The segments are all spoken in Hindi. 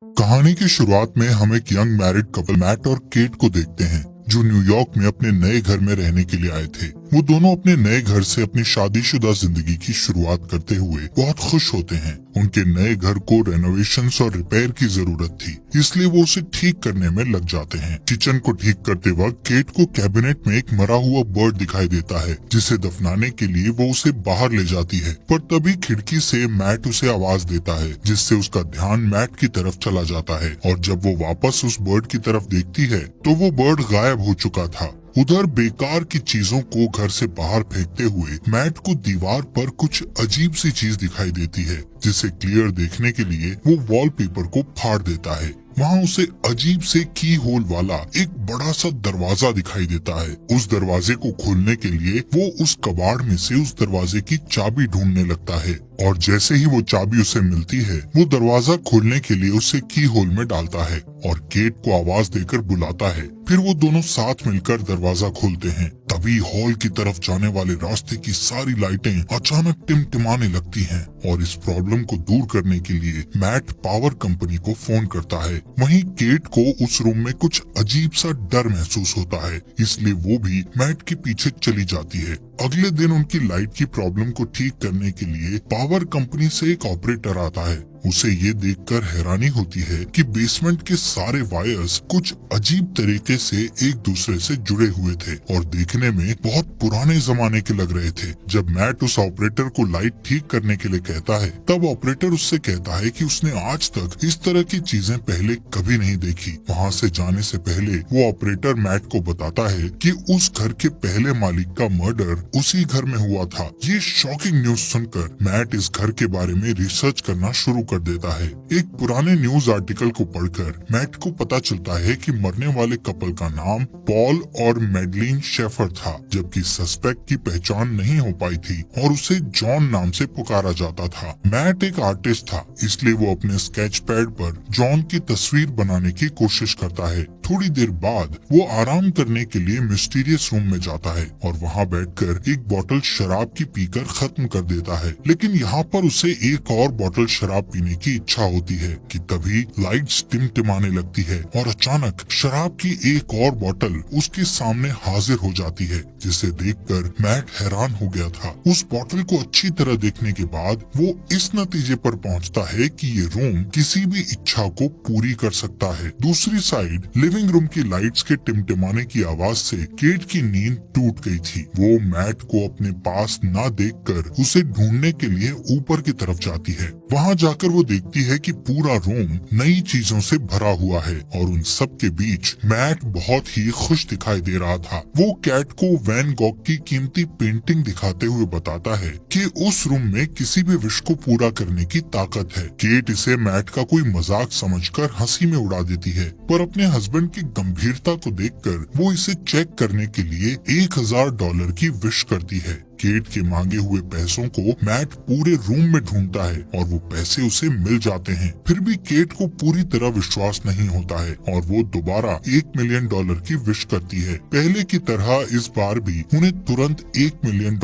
कहानी की शुरुआत में हम एक यंग मैरिड कपल मैट और केट को देखते हैं जो न्यूयॉर्क में अपने नए घर में रहने के लिए आए थे। वो दोनों अपने नए घर से अपनी शादीशुदा जिंदगी की शुरुआत करते हुए बहुत खुश होते हैं। उनके नए घर को रेनोवेशंस और रिपेयर की जरूरत थी, इसलिए वो उसे ठीक करने में लग जाते हैं। किचन को ठीक करते वक्त केट को कैबिनेट में एक मरा हुआ बर्ड दिखाई देता है, जिसे दफनाने के लिए वो उसे बाहर ले जाती है। पर तभी खिड़की से मैट उसे आवाज देता है, जिससे उसका ध्यान मैट की तरफ चला जाता है। और जब वो वापस उस बर्ड की तरफ देखती है तो वो बर्ड गायब हो चुका था। उधर बेकार की चीजों को घर से बाहर फेंकते हुए मैट को दीवार पर कुछ अजीब सी चीज दिखाई देती है, जिसे क्लियर देखने के लिए वो वॉलपेपर को फाड़ देता है। वहाँ उसे अजीब से की होल वाला एक बड़ा सा दरवाजा दिखाई देता है। उस दरवाजे को खोलने के लिए वो उस कबाड़ में से उस दरवाजे की चाबी ढूंढने लगता है, और जैसे ही वो चाबी उसे मिलती है वो दरवाजा खोलने के लिए उसे की होल में डालता है और केट को आवाज देकर बुलाता है। फिर वो दोनों साथ मिलकर दरवाजा खोलते हैं। तभी हॉल की तरफ जाने वाले रास्ते की सारी लाइटें अचानक टिमटिमाने लगती हैं, और इस प्रॉब्लम को दूर करने के लिए मैट पावर कंपनी को फोन करता है। वहीं केट को उस रूम में कुछ अजीब सा डर महसूस होता है, इसलिए वो भी मैट के पीछे चली जाती है। अगले दिन उनकी लाइट की प्रॉब्लम को ठीक करने के लिए पावर कंपनी से एक ऑपरेटर आता है। उसे ये देखकर हैरानी होती है कि बेसमेंट के सारे वायर्स कुछ अजीब तरीके से एक दूसरे से जुड़े हुए थे और देखने में बहुत पुराने जमाने के लग रहे थे। जब मैट उस ऑपरेटर को लाइट ठीक करने के लिए कहता है, तब ऑपरेटर उससे कहता है कि उसने आज तक इस तरह की चीजें पहले कभी नहीं देखी। वहाँ से जाने से पहले वो ऑपरेटर मैट को बताता है कि उस घर के पहले मालिक का मर्डर उसी घर में हुआ था। ये शॉकिंग न्यूज सुनकर मैट इस घर के बारे में रिसर्च करना शुरू कर देता है। एक पुराने न्यूज आर्टिकल को पढ़कर मैट को पता चलता है कि मरने वाले कपल का नाम पॉल और मैडलिन शेफर था, जबकि सस्पेक्ट की पहचान नहीं हो पाई थी और उसे जॉन नाम से पुकारा जाता था। मैट एक आर्टिस्ट था, इसलिए वो अपने स्केच पैड पर जॉन की तस्वीर बनाने की कोशिश करता है। थोड़ी देर बाद वो आराम करने के लिए मिस्टीरियस रूम में जाता है और वहाँ बैठकर एक बोतल शराब की पीकर खत्म कर देता है। लेकिन यहाँ पर उसे एक और बोतल शराब पीने की इच्छा होती है कि तभी लाइट्स टिमटिमाने लगती है और अचानक शराब की एक और बोतल उसके सामने हाजिर हो जाती है, जिसे देखकर मैट हैरान हो गया था। उस बोतल को अच्छी तरह देखने के बाद वो इस नतीजे पर पहुंचता है कि ये रूम किसी भी इच्छा को पूरी कर सकता है। दूसरी साइड लिविंग रूम की लाइट्स के टिमटिमाने की आवाज से केट की नींद टूट गई थी। वो मैट को अपने पास ना देखकर उसे ढूंढने के लिए ऊपर की तरफ जाती है। वहाँ जाकर वो देखती है कि पूरा रूम नई चीजों से भरा हुआ है और उन सब के बीच मैट बहुत ही खुश दिखाई दे रहा था। वो केट को वैन गॉग की कीमती पेंटिंग दिखाते हुए बताता है कि उस रूम में किसी भी विश को पूरा करने की ताकत है। केट इसे मैट का कोई मजाक समझकर हंसी में उड़ा देती है, पर अपने हस्बैंड की गंभीरता को देखकर वो इसे चेक करने के लिए $1000 की विश करती है। केट के मांगे हुए पैसों को मैट पूरे रूम में ढूंढता है और वो पैसे उसे मिल जाते हैं। फिर भी केट को पूरी तरह विश्वास नहीं होता है और वो दोबारा $1 मिलियन की विश करती है। पहले की तरह इस बार भी उन्हें तुरंत $1 मिलियन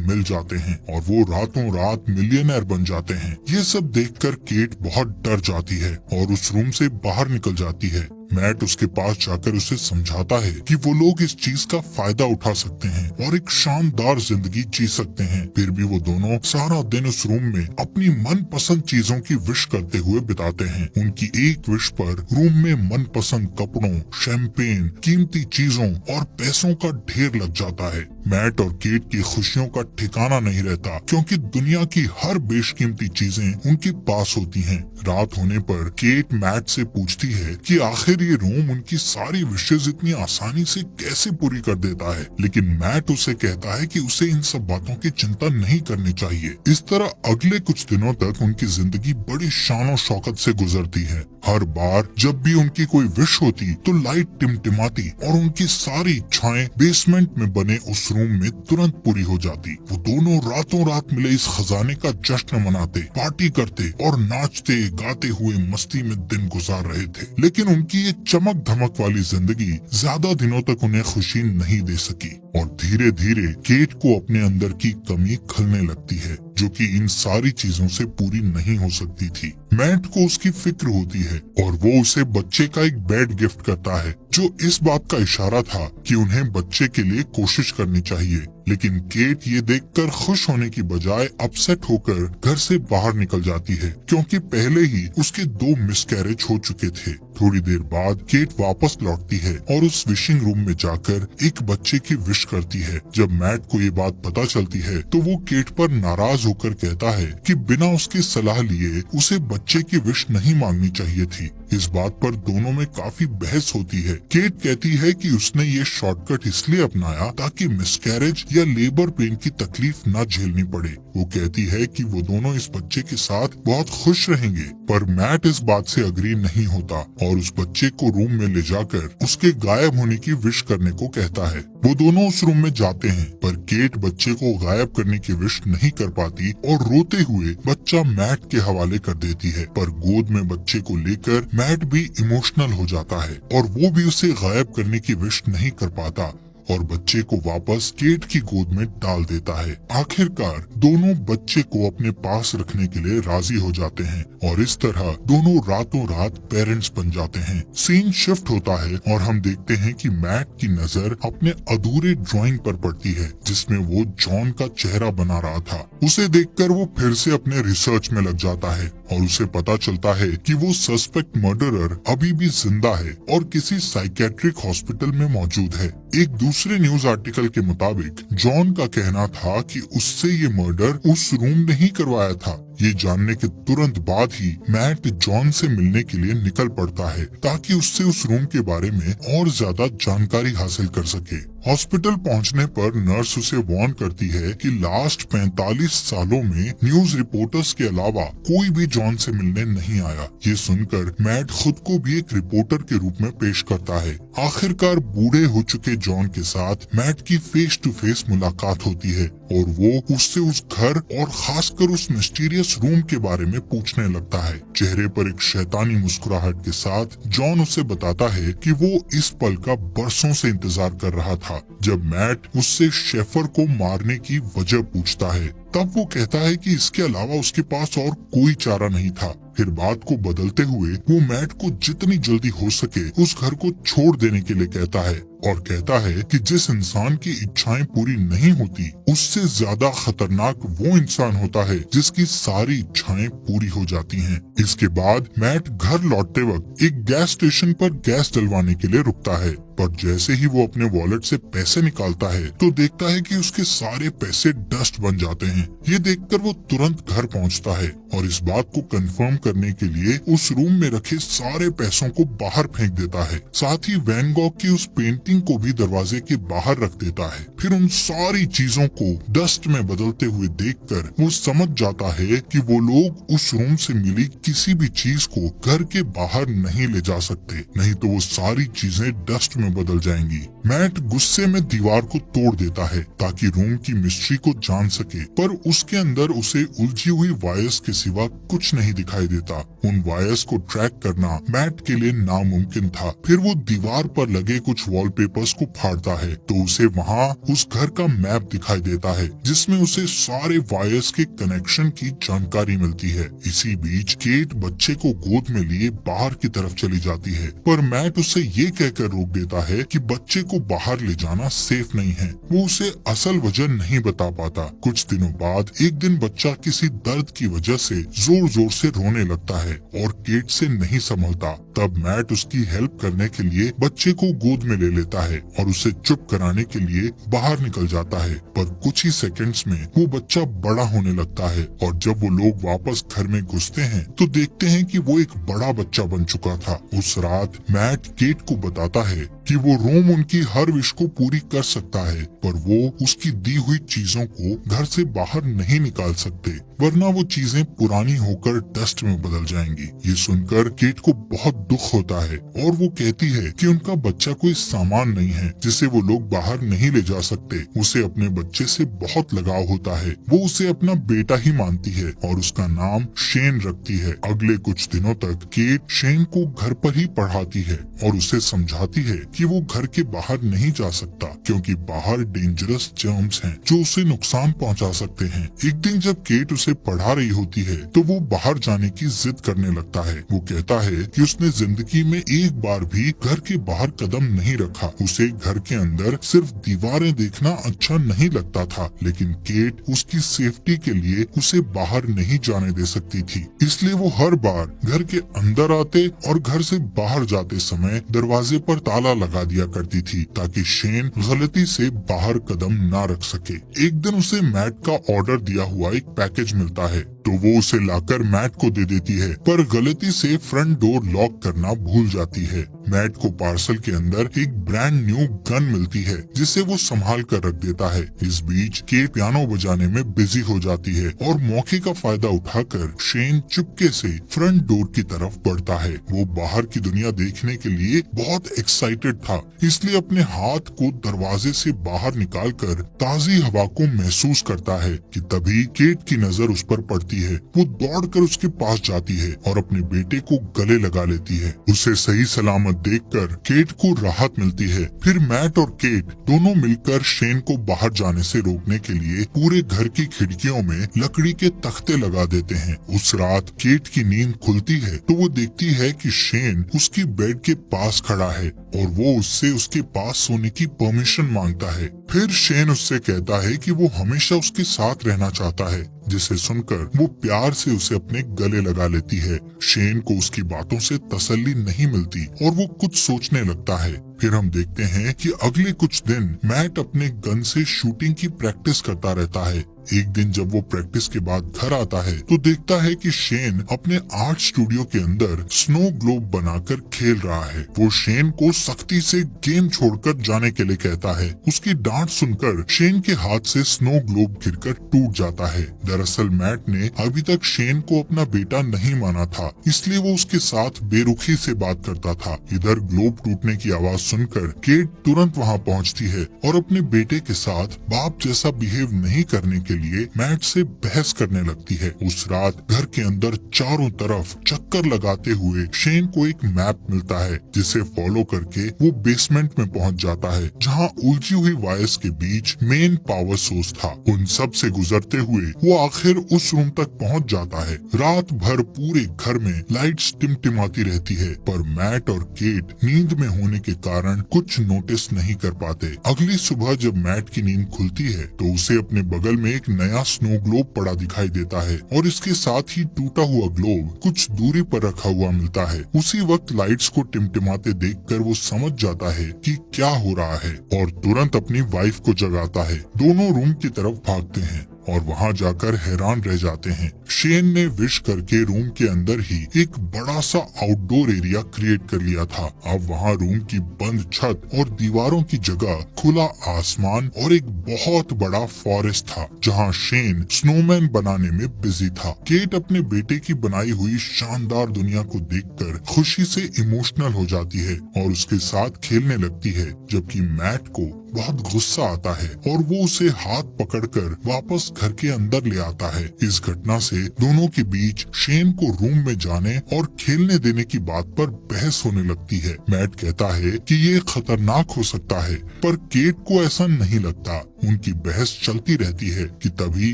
मिल जाते हैं और वो रातों रात मिलियनर बन जाते हैं। ये सब देखकर केट बहुत डर जाती है और उस रूम से बाहर निकल जाती है। मैट उसके पास जाकर उसे समझाता है कि वो लोग इस चीज का फायदा उठा सकते हैं और एक शानदार जिंदगी जी सकते हैं। फिर भी वो दोनों सारा दिन उस रूम में अपनी मनपसंद चीजों की विश करते हुए बिताते हैं। उनकी एक विश पर रूम में मनपसंद कपड़ों, शैंपेन, कीमती चीजों और पैसों का ढेर लग जाता है। मैट और केट की खुशियों का ठिकाना नहीं रहता, क्योंकि दुनिया की हर बेशकीमती चीजें उनके पास होती हैं। रात होने पर केट मैट से पूछती है कि आखिर ये रूम उनकी सारी विशेष इतनी आसानी से कैसे पूरी कर देता है, लेकिन मैट उसे कहता है कि उसे इन सब बातों की चिंता नहीं करनी चाहिए। इस तरह अगले कुछ दिनों तक उनकी जिंदगी बड़ी शान और शौकत से गुजरती है। हर बार जब भी उनकी कोई विश होती तो लाइट टिमटिमाती और उनकी सारी इच्छाएं बेसमेंट में बने उस रूम में तुरंत पूरी हो जाती। वो दोनों रातों रात मिले इस खजाने का जश्न मनाते, पार्टी करते और नाचते गाते हुए मस्ती में दिन गुजार रहे थे। लेकिन उनकी ये चमक धमक वाली जिंदगी ज्यादा दिनों तक उन्हें खुशी नहीं दे सकी और धीरे धीरे केट को अपने अंदर की कमी खलने लगती है, जो कि इन सारी चीजों से पूरी नहीं हो सकती थी। मैट को उसकी फिक्र होती है और वो उसे बच्चे का एक बेड गिफ्ट करता है, जो इस बात का इशारा था कि उन्हें बच्चे के लिए कोशिश करनी चाहिए। लेकिन केट ये देखकर खुश होने की बजाय अपसेट होकर घर से बाहर निकल जाती है, क्योंकि पहले ही उसके 2 मिसकैरेज हो चुके थे। थोड़ी देर बाद केट वापस लौटती है और उस विशिंग रूम में जाकर एक बच्चे की विश करती है। जब मैट को ये बात पता चलती है तो वो केट पर नाराज होकर कहता है कि बिना उसकी सलाह लिए उसे बच्चे की विश नहीं मांगनी चाहिए थी। इस बात पर दोनों में काफी बहस होती है। केट कहती है कि उसने ये शॉर्टकट इसलिए अपनाया ताकि मिसकैरेज या लेबर पेन की तकलीफ न झेलनी पड़े। वो कहती है कि वो दोनों इस बच्चे के साथ बहुत खुश रहेंगे, पर मैट इस बात से अग्री नहीं होता और उस बच्चे को रूम में ले जाकर उसके गायब होने की विश करने को कहता है। वो दोनों उस रूम में जाते हैं, पर केट बच्चे को गायब करने की विश नहीं कर पाती और रोते हुए बच्चा मैट के हवाले कर देती है। पर गोद में बच्चे को लेकर मैट भी इमोशनल हो जाता है और वो भी उसे गायब करने की विश नहीं कर पाता और बच्चे को वापस केट की गोद में डाल देता है। आखिरकार दोनों बच्चे को अपने पास रखने के लिए राजी हो जाते हैं और इस तरह दोनों रातों रात पेरेंट्स बन जाते हैं। सीन शिफ्ट होता है और हम देखते हैं कि मैट की नजर अपने अधूरे ड्राइंग पर पड़ती है, जिसमें वो जॉन का चेहरा बना रहा था। उसे देखकर वो फिर से अपने रिसर्च में लग जाता है और उसे पता चलता है कि वो सस्पेक्ट मर्डरर अभी भी जिंदा है और किसी साइकेट्रिक हॉस्पिटल में मौजूद है। एक दूसरे न्यूज आर्टिकल के मुताबिक जॉन का कहना था कि उससे ये मर्डर उस रूम ने ही करवाया था। ये जानने के तुरंत बाद ही मैट जॉन से मिलने के लिए निकल पड़ता है ताकि उससे उस रूम के बारे में और ज्यादा जानकारी हासिल कर सके। हॉस्पिटल पहुंचने पर नर्स उसे वार्न करती है कि लास्ट 45 सालों में न्यूज रिपोर्टर्स के अलावा कोई भी जॉन से मिलने नहीं आया। ये सुनकर मैट खुद को भी एक रिपोर्टर के रूप में पेश करता है। आखिरकार बूढ़े हो चुके जॉन के साथ मैट की फेस टू फेस मुलाकात होती है और वो उससे उस घर और खासकर उस मिस्टीरियस रूम के बारे में पूछने लगता है। चेहरे पर एक शैतानी मुस्कुराहट के साथ जॉन उसे बताता है कि वो इस पल का बरसों से इंतजार कर रहा था, जब मैट उससे शेफर को मारने की वजह पूछता है। तब वो कहता है कि इसके अलावा उसके पास और कोई चारा नहीं था। फिर बात को बदलते हुए वो मैट को जितनी जल्दी हो सके उस घर को छोड़ देने के लिए कहता है और कहता है कि जिस इंसान की इच्छाएं पूरी नहीं होती उससे ज्यादा खतरनाक वो इंसान होता है जिसकी सारी इच्छाएं पूरी हो जाती हैं। इसके बाद मैट घर लौटते वक्त एक गैस स्टेशन पर गैस डलवाने के लिए रुकता है, पर जैसे ही वो अपने वॉलेट से पैसे निकालता है तो देखता है कि उसके सारे पैसे डस्ट बन जाते हैं। ये देखकर वो तुरंत घर पहुंचता है और इस बात को कंफर्म करने के लिए उस रूम में रखे सारे पैसों को बाहर फेंक देता है। साथ ही वैन गॉग की उस पेंटिंग को भी दरवाजे के बाहर रख देता है। फिर उन सारी चीजों को डस्ट में बदलते हुए देखकर वो समझ जाता है कि वो लोग उस रूम से मिली किसी भी चीज को घर के बाहर नहीं ले जा सकते, नहीं तो वो सारी चीजें डस्ट में बदल जाएंगी। मैट गुस्से में दीवार को तोड़ देता है ताकि रूम की मिस्ट्री को जान सके, पर उसके अंदर उसे उलझी हुई वायर्स के सिवा कुछ नहीं दिखाई देता। उन वायर्स को ट्रैक करना मैट के लिए नामुमकिन था। फिर वो दीवार पर लगे कुछ वॉलपेपर्स को फाड़ता है तो उसे वहाँ उस घर का मैप दिखाई देता है, जिसमें उसे सारे वायर्स के कनेक्शन की जानकारी मिलती है। इसी बीच केट बच्चे को गोद में लिए बाहर की तरफ चली जाती है, पर मैट उसे ये कहकर रोक देता है कि बच्चे को बाहर ले जाना सेफ नहीं है। वो उसे असल वजह नहीं बता पाता। कुछ दिनों बाद एक दिन बच्चा किसी दर्द की वजह से जोर जोर से रोने लगता है और केट से नहीं संभलता। तब मैट उसकी हेल्प करने के लिए बच्चे को गोद में ले लेता है और उसे चुप कराने के लिए बाहर निकल जाता है, पर कुछ ही सेकंड्स में वो बच्चा बड़ा होने लगता है और जब वो लोग वापस घर में घुसते हैं तो देखते हैं कि वो एक बड़ा बच्चा बन चुका था। उस रात मैट केट को बताता है कि वो रोम उनकी हर विश को पूरी कर सकता है, पर वो उसकी दी हुई चीजों को घर से बाहर नहीं निकाल सकते, वरना वो चीजें पुरानी होकर डस्ट में बदल जाएंगी। ये सुनकर केट को बहुत दुख होता है और वो कहती है कि उनका बच्चा कोई सामान नहीं है जिसे वो लोग बाहर नहीं ले जा सकते। उसे अपने बच्चे से बहुत लगाव होता है। वो उसे अपना बेटा ही मानती है और उसका नाम शेन रखती है। अगले कुछ दिनों तक केट शेन को घर पर ही पढ़ाती है और उसे समझाती है कि वो घर के बाहर नहीं जा सकता क्योंकि बाहर डेंजरस जर्म्स हैं जो उसे नुकसान पहुंचा सकते हैं। एक दिन जब केट उसे उसे पढ़ा रही होती है तो वो बाहर जाने की जिद करने लगता है। वो कहता है कि उसने जिंदगी में एक बार भी घर के बाहर कदम नहीं रखा, उसे घर के अंदर सिर्फ दीवारें देखना अच्छा नहीं लगता था, लेकिन केट उसकी सेफ्टी के लिए उसे बाहर नहीं जाने दे सकती थी। इसलिए वो हर बार घर के अंदर आते और घर से बाहर जाते समय दरवाजे पर ताला लगा दिया करती थी ताकि शेन गलती से बाहर कदम ना रख सके। एक दिन उसे मैट का ऑर्डर दिया हुआ एक पैकेज मिलता है तो वो उसे लाकर मैट को दे देती है, पर गलती से फ्रंट डोर लॉक करना भूल जाती है। मैट को पार्सल के अंदर एक ब्रांड न्यू गन मिलती है जिसे वो संभाल कर रख देता है। इस बीच केट पियानो बजाने में बिजी हो जाती है और मौके का फायदा उठाकर शेन चुपके से फ्रंट डोर की तरफ बढ़ता है। वो बाहर की दुनिया देखने के लिए बहुत एक्साइटेड था, इसलिए अपने हाथ को दरवाजे से बाहर निकालकर ताजी हवा को महसूस करता है कि तभी केट की नजर उस पर पड़ती है। वो दौड़कर उसके पास जाती है और अपने बेटे को गले लगा लेती है। उसे सही सलामत देखकर केट को राहत मिलती है। फिर मैट और केट दोनों मिलकर शेन को बाहर जाने से रोकने के लिए पूरे घर की खिड़कियों में लकड़ी के तख्ते लगा देते हैं। उस रात केट की नींद खुलती है तो वो देखती है कि शेन उसकी बेड के पास खड़ा है और वो उससे उसके पास सोने की परमिशन मांगता है। फिर शेन उससे कहता है कि वो हमेशा उसके साथ रहना चाहता है, जिसे सुनकर वो प्यार से उसे अपने गले लगा लेती है। शेन को उसकी बातों से तसल्ली नहीं मिलती और वो कुछ सोचने लगता है। फिर हम देखते हैं कि अगले कुछ दिन मैट अपने गन से शूटिंग की प्रैक्टिस करता रहता है। एक दिन जब वो प्रैक्टिस के बाद घर आता है तो देखता है कि शेन अपने आर्ट स्टूडियो के अंदर स्नो ग्लोब बनाकर खेल रहा है। वो शेन को सख्ती से गेम छोड़कर जाने के लिए कहता है। उसकी डांट सुनकर शेन के हाथ से स्नो ग्लोब गिरकर टूट जाता है। दरअसल मैट ने अभी तक शेन को अपना बेटा नहीं माना था, इसलिए वो उसके साथ बेरुखी से बात करता था। इधर ग्लोब टूटने की आवाज सुनकर केट तुरंत वहाँ पहुँचती है और अपने बेटे के साथ बाप जैसा बिहेव नहीं करने के लिए मैट से बहस करने लगती है। उस रात घर के अंदर चारों तरफ चक्कर लगाते हुए शेन को एक मैप मिलता है जिसे फॉलो करके वो बेसमेंट में पहुंच जाता है, जहां उलझी हुई वायर्स के बीच मेन पावर सोर्स था। उन सब से गुजरते हुए वो आखिर उस रूम तक पहुंच जाता है। रात भर पूरे घर में लाइट्स टिमटिमाती रहती है, पर मैट और केट नींद में होने के कारण कुछ नोटिस नहीं कर पाते। अगली सुबह जब मैट की नींद खुलती है तो उसे अपने बगल में एक नया स्नो ग्लोब पड़ा दिखाई देता है और इसके साथ ही टूटा हुआ ग्लोब कुछ दूरी पर रखा हुआ मिलता है। उसी वक्त लाइट्स को टिमटिमाते देखकर वो समझ जाता है कि क्या हो रहा है और तुरंत अपनी वाइफ को जगाता है। दोनों रूम की तरफ भागते हैं और वहाँ जाकर हैरान रह जाते हैं। शेन ने विश करके रूम के अंदर ही एक बड़ा सा आउटडोर एरिया क्रिएट कर लिया था। अब वहाँ रूम की बंद छत और दीवारों की जगह खुला आसमान और एक बहुत बड़ा फॉरेस्ट था, जहाँ शेन स्नोमैन बनाने में बिजी था। केट अपने बेटे की बनाई हुई शानदार दुनिया को देखकर खुशी से इमोशनल हो जाती है और उसके साथ खेलने लगती है, जबकि मैट को बहुत गुस्सा आता है और वो उसे हाथ पकड़कर वापस घर के अंदर ले आता है। इस घटना से दोनों के बीच शेन को रूम में जाने और खेलने देने की बात पर बहस होने लगती है। मैट कहता है कि ये खतरनाक हो सकता है, पर केट को ऐसा नहीं लगता। उनकी बहस चलती रहती है कि तभी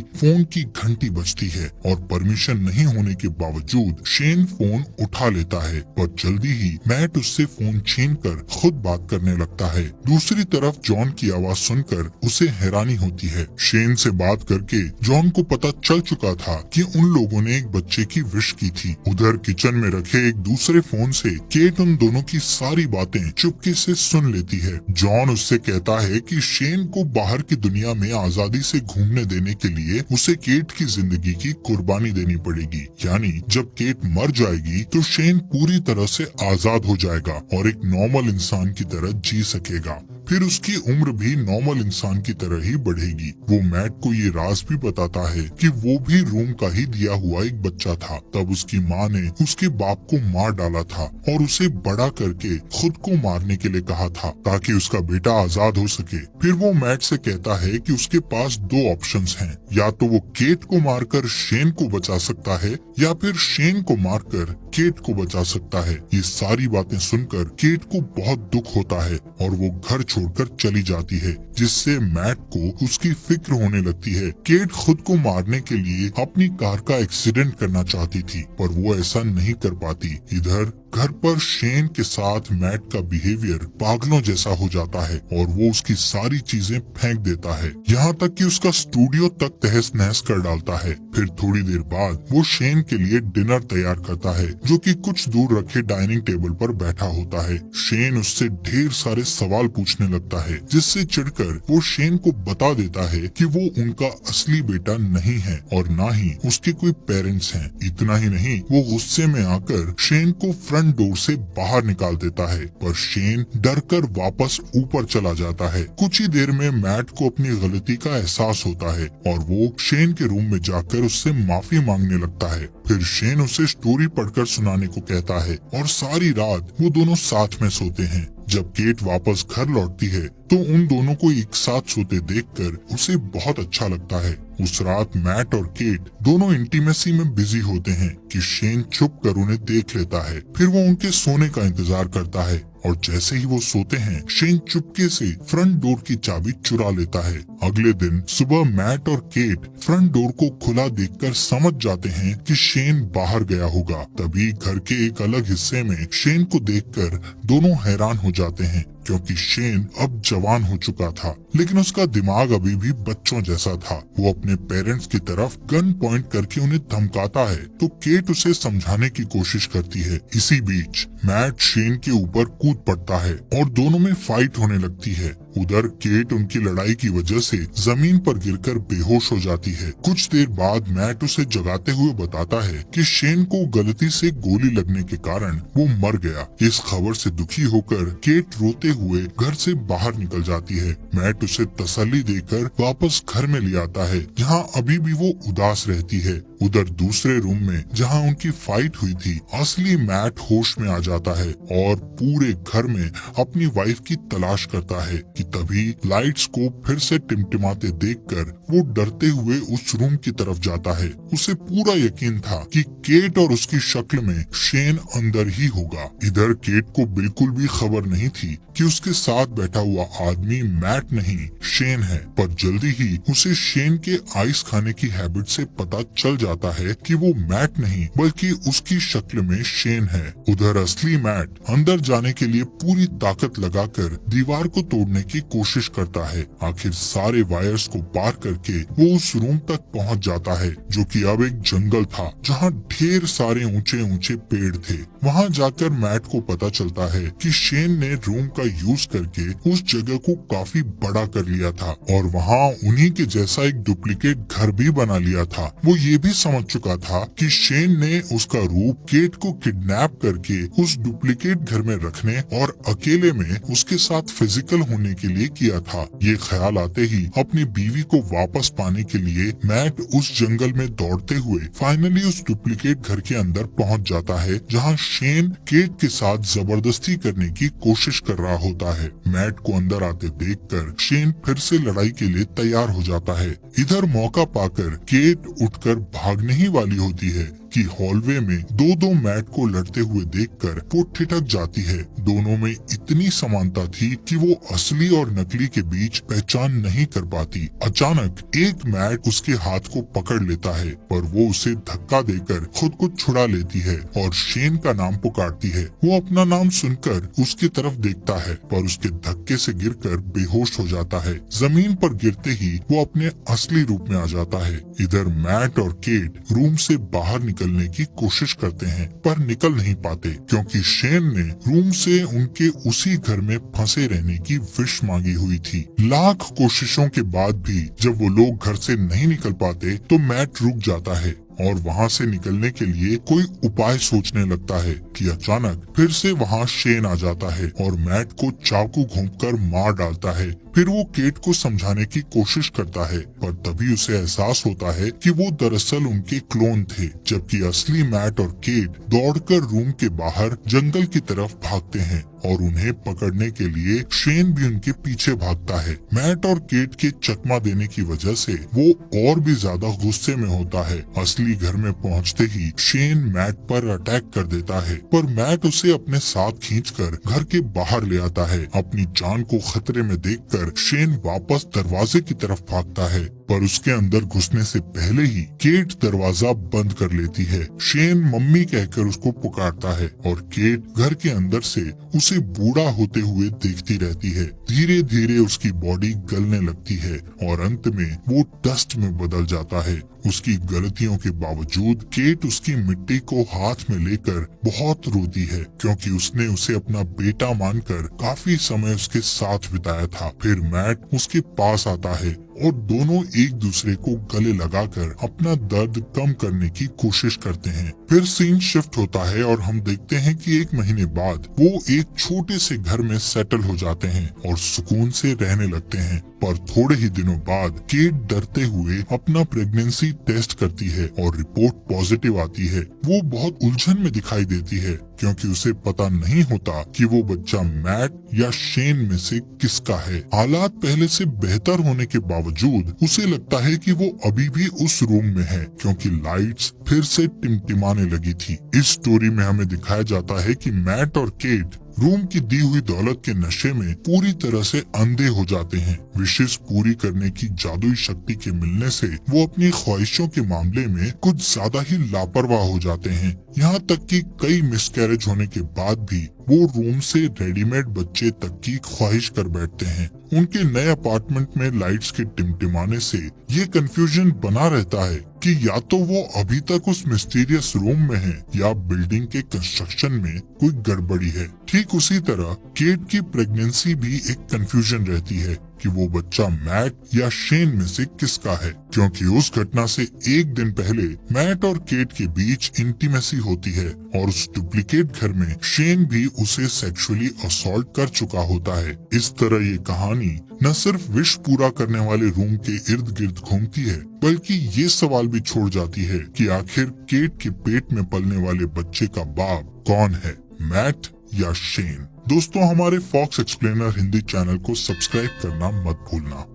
फोन की घंटी बजती है और परमिशन नहीं होने के बावजूद शेन फोन उठा लेता है, पर जल्दी ही मैट उससे फोन छीनकर खुद बात करने लगता है। दूसरी तरफ जॉन की आवाज सुनकर उसे हैरानी होती है। शेन से बात करके जॉन को पता चल चुका था कि उन लोगों ने एक बच्चे की विश की थी। उधर किचन में रखे एक दूसरे फोन से केट उन दोनों की सारी बातें चुपके से सुन लेती है। जॉन उससे कहता है कि शेन को बाहर की दुनिया में आजादी से घूमने देने के लिए उसे केट की जिंदगी की कुर्बानी देनी पड़ेगी, यानी जब केट मर जाएगी तो शेन पूरी तरह से आजाद हो जाएगा और एक नॉर्मल इंसान की तरह जी सकेगा। फिर उसकी उम्र भी नॉर्मल इंसान की तरह ही बढ़ेगी। वो मैट को ये राज भी बताता है कि वो भी रूम का ही दिया हुआ एक बच्चा था। तब उसकी माँ ने उसके बाप को मार डाला था और उसे बड़ा करके खुद को मारने के लिए कहा था ताकि उसका बेटा आजाद हो सके। फिर वो मैट से कहता है कि उसके पास दो ऑप्शंस हैं, या तो वो केट को मारकर शेन को बचा सकता है या फिर शेन को मारकर केट को बचा सकता है। ये सारी बातें सुनकर केट को बहुत दुख होता है और वो घर छोड़कर चली जाती है, जिससे मैट को उसकी फिक्र होने लगती है। केट खुद को मारने के लिए अपनी कार का एक्सीडेंट करना चाहती थी, पर वो ऐसा नहीं कर पाती। इधर घर पर शेन के साथ मैट का बिहेवियर पागलों जैसा हो जाता है और वो उसकी सारी चीजें फेंक देता है, यहाँ तक कि उसका स्टूडियो तक तहस नहस कर डालता है। फिर थोड़ी देर बाद वो शेन के लिए डिनर तैयार करता है, जो कि कुछ दूर रखे डाइनिंग टेबल पर बैठा होता है। शेन उससे ढेर सारे सवाल पूछने लगता है, जिससे चिढ़कर वो शेन को बता देता है कि वो उनका असली बेटा नहीं है और ना ही उसके कोई पेरेंट्स हैं। इतना ही नहीं, वो गुस्से में आकर शेन को फ्रंट डोर से बाहर निकाल देता है, पर शेन डरकर वापस ऊपर चला जाता है। कुछ ही देर में मैट को अपनी गलती का एहसास होता है और वो शेन के रूम में जाकर उससे माफी मांगने लगता है। फिर शेन उसे स्टोरी पढ़कर सुनाने को कहता है और सारी रात वो दोनों साथ में सोते हैं। जब केट वापस घर लौटती है तो उन दोनों को एक साथ सोते देखकर उसे बहुत अच्छा लगता है। उस रात मैट और केट दोनों इंटीमेसी में बिजी होते हैं कि शेन छुप कर उन्हें देख लेता है। फिर वो उनके सोने का इंतजार करता है और जैसे ही वो सोते हैं, शेन चुपके से फ्रंट डोर की चाबी चुरा लेता है। अगले दिन सुबह मैट और केट फ्रंट डोर को खुला देखकर समझ जाते हैं कि शेन बाहर गया होगा। तभी घर के एक अलग हिस्से में शेन को देखकर दोनों हैरान हो जाते हैं, क्योंकि शेन अब जवान हो चुका था, लेकिन उसका दिमाग अभी भी बच्चों जैसा था। वो अपने पेरेंट्स की तरफ गन पॉइंट करके उन्हें धमकाता है, तो केट उसे समझाने की कोशिश करती है। इसी बीच मैट शेन के ऊपर कूद पड़ता है और दोनों में फाइट होने लगती है। उधर केट उनकी लड़ाई की वजह से जमीन पर गिरकर बेहोश हो जाती है। कुछ देर बाद मैट उसे जगाते हुए बताता है कि शेन को गलती से गोली लगने के कारण वो मर गया। इस खबर से दुखी होकर केट रोते हुए घर से बाहर निकल जाती है। मैट उसे तसल्ली देकर वापस घर में ले आता है, जहाँ अभी भी वो उदास रहती है। उधर दूसरे रूम में जहाँ उनकी फाइट हुई थी, असली मैट होश में आ जाता है और पूरे घर में अपनी वाइफ की तलाश करता है कि तभी लाइट्स को फिर से टिमटिमाते देखकर वो डरते हुए उस रूम की तरफ जाता है। उसे पूरा यकीन था कि केट और उसकी शक्ल में शेन अंदर ही होगा। इधर केट को बिल्कुल भी खबर नहीं थी कि उसके साथ बैठा हुआ आदमी मैट नहीं शेन है, पर जल्दी ही उसे शेन के आइस खाने की हैबिट से पता चल जाता है कि वो मैट नहीं बल्कि उसकी शक्ल में शेन है। उधर असली मैट अंदर जाने के लिए पूरी ताकत लगाकर दीवार को तोड़ने की कोशिश करता है। आखिर सारे वायर्स को पार करके वो उस रूम तक पहुंच जाता है, जो कि अब एक जंगल था जहां ढेर सारे ऊंचे ऊंचे पेड़ थे। वहां जाकर मैट को पता चलता है कि शेन ने रूम का यूज करके उस जगह को काफी बड़ा कर लिया था और वहाँ उन्हीं के जैसा एक डुप्लीकेट घर भी बना लिया था। वो ये भी समझ चुका था कि शेन ने उसका रूप केट को किडनैप करके उस डुप्लीकेट घर में रखने और अकेले में उसके साथ फिजिकल होने के लिए किया था। ये ख्याल आते ही अपनी बीवी को वापस पाने के लिए मैट उस जंगल में दौड़ते हुए फाइनली उस डुप्लीकेट घर के अंदर पहुंच जाता है, जहां शेन केट के साथ जबरदस्ती करने की कोशिश कर रहा होता है। मैट को अंदर आते देखकर शेन फिर से लड़ाई के लिए तैयार हो जाता है। इधर मौका पाकर केट उठकर भागने ही वाली होती है कि हॉलवे में दो मैट को लड़ते हुए देखकर वो ठिठक जाती है। दोनों में इतनी समानता थी कि वो असली और नकली के बीच पहचान नहीं कर पाती। अचानक एक मैट उसके हाथ को पकड़ लेता है, पर वो उसे धक्का देकर खुद को छुड़ा लेती है और शेन का नाम पुकारती है। वो अपना नाम सुनकर उसकी तरफ देखता है, पर उसके धक्के से गिरकर बेहोश हो जाता है। जमीन पर गिरते ही वो अपने असली रूप में आ जाता है। इधर मैट और केट रूम से बाहर निकलने की कोशिश करते हैं, पर निकल नहीं पाते, क्योंकि शेन ने रूम से उनके उसी घर में फंसे रहने की विश मांगी हुई थी। लाख कोशिशों के बाद भी जब वो लोग घर से नहीं निकल पाते तो मैट रुक जाता है और वहाँ से निकलने के लिए कोई उपाय सोचने लगता है कि अचानक फिर से वहाँ शेन आ जाता है और मैट को चाकू घोंपकर मार डालता है। फिर वो केट को समझाने की कोशिश करता है, पर तभी उसे एहसास होता है कि वो दरअसल उनके क्लोन थे, जबकि असली मैट और केट दौड़कर रूम के बाहर जंगल की तरफ भागते हैं। और उन्हें पकड़ने के लिए शेन भी उनके पीछे भागता है। मैट और केट के चकमा देने की वजह से वो और भी ज्यादा गुस्से में होता है। असली घर में पहुंचते ही शेन मैट पर अटैक कर देता है, पर मैट उसे अपने साथ खींचकर घर के बाहर ले आता है। अपनी जान को खतरे में देखकर शेन वापस दरवाजे की तरफ भागता है, पर उसके अंदर घुसने से पहले ही केट दरवाजा बंद कर लेती है। शेन मम्मी कहकर उसको पुकारता है और केट घर के अंदर से उसे बूढ़ा होते हुए देखती रहती है। धीरे धीरे उसकी बॉडी गलने लगती है और अंत में वो डस्ट में बदल जाता है। उसकी गलतियों के बावजूद केट उसकी मिट्टी को हाथ में लेकर बहुत रोती है, क्योंकि उसने उसे अपना बेटा मानकर काफी समय उसके साथ बिताया था। फिर मैट उसके पास आता है और दोनों एक दूसरे को गले लगाकर अपना दर्द कम करने की कोशिश करते हैं। फिर सीन शिफ्ट होता है और हम देखते हैं कि 1 महीने बाद वो एक छोटे से घर में सेटल हो जाते हैं और सुकून से रहने लगते हैं। पर थोड़े ही दिनों बाद केट डरते हुए अपना प्रेगनेंसी टेस्ट करती है और रिपोर्ट पॉजिटिव आती है। वो बहुत उलझन में दिखाई देती है, क्योंकि उसे पता नहीं होता कि वो बच्चा मैट या शेन में से किसका है। हालात पहले से बेहतर होने के बावजूद उसे लगता है कि वो अभी भी उस रूम में है, क्योंकि लाइट्स फिर से टिमटिमाने लगी थी। इस स्टोरी में हमें दिखाया जाता है कि मैट और केट रूम की दी हुई दौलत के नशे में पूरी तरह से अंधे हो जाते हैं। विशेष पूरी करने की जादुई शक्ति के मिलने से वो अपनी ख्वाहिशों के मामले में कुछ ज्यादा ही लापरवाह हो जाते हैं। यहाँ तक कि कई मिसकैरेज होने के बाद भी वो रूम से रेडीमेड बच्चे तक की ख्वाहिश कर बैठते हैं। उनके नए अपार्टमेंट में लाइट्स के टिमटिमाने से ये कंफ्यूजन बना रहता है कि या तो वो अभी तक उस मिस्टीरियस रूम में है या बिल्डिंग के कंस्ट्रक्शन में कोई गड़बड़ी है। ठीक उसी तरह केट की प्रेगनेंसी भी एक कंफ्यूजन रहती है कि वो बच्चा मैट या शेन में से किसका है, क्योंकि उस घटना से 1 दिन पहले मैट और केट के बीच इंटीमेसी होती है और उस डुप्लीकेट घर में शेन भी उसे सेक्सुअली असॉल्ट कर चुका होता है। इस तरह ये कहानी न सिर्फ विश पूरा करने वाले रूम के इर्द गिर्द घूमती है, बल्कि ये सवाल भी छोड़ जाती है कि आखिर केट के पेट में पलने वाले बच्चे का बाप कौन है, मैट या शेन। दोस्तों, हमारे फॉक्स एक्सप्लेनर हिंदी चैनल को सब्सक्राइब करना मत भूलना।